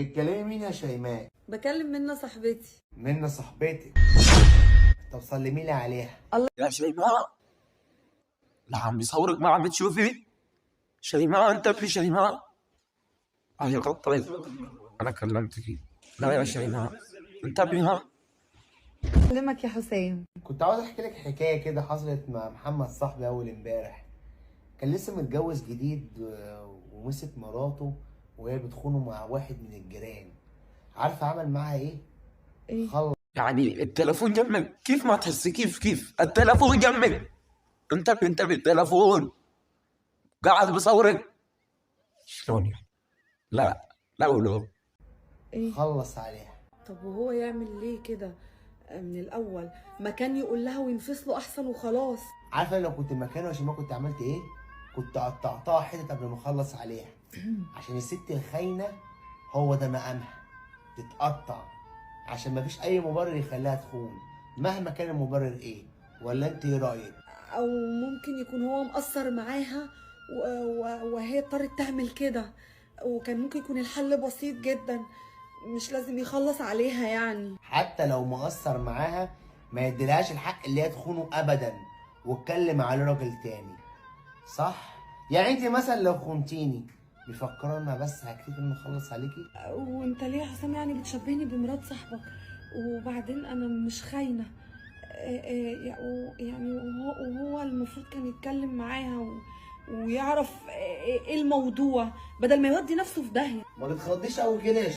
بتكلمي مين يا شيماء؟ بكلم منى صاحبتي. منى صاحبتك. طب سلمي لي عليها. يا شيماء، لا عم بيصورك، ما عم بتشوفي؟ شيماء انتبهي شيماء. هي غلطت، انا كلمتك. لا يا شيماء انتبهي. ها بكلمك يا حسام. كنت عاوز احكي لك حكايه كده حصلت مع محمد صاحبي اول امبارح. كان لسه متجوز جديد ومسك مراته وهي بتخونه مع واحد من الجيران. عارفه عمل معاها ايه؟ ايه؟ خلص. يعني التليفون جنبك، كيف ما تحسي؟ كيف التليفون جنبك؟ انتبهي التليفون قاعد بصورك. شلون يعني؟ لا لا ولو ايه؟ خلص عليها. طب وهو يعمل ليه كده من الاول؟ ما كان يقول لها وينفصلوا احسن وخلاص. عارفه لو كنت مكانه يا شيماء كنت عملت ايه؟ كنت قطعتها حتت قبل ما اخلص عليها. عشان الست الخاينه هو ده مقامها، تتقطع. عشان مفيش اي مبرر يخليها تخون مهما كان المبرر ايه. ولا انت ايه رايك؟ او ممكن يكون هو مقصر معاها وهي اضطرت تعمل كده، وكان ممكن يكون الحل بسيط جدا، مش لازم يخلص عليها يعني. حتى لو مقصر معاها ما يديلهاش الحق اللي هي تخونه ابدا واتكلم على راجل تاني. صح؟ يعني انت مثلا لو خنتيني مفكره انا بس هكتفي ان اخلص عليكي؟ وانت ليه يا حسام يعني بتشبهني بمرات صاحبك؟ وبعدين انا مش خاينه. يعني وهو المفروض كان يتكلم معاها ويعرف ايه الموضوع بدل ما يودي نفسه في داهيه. ما تتخضيش قوي كده يا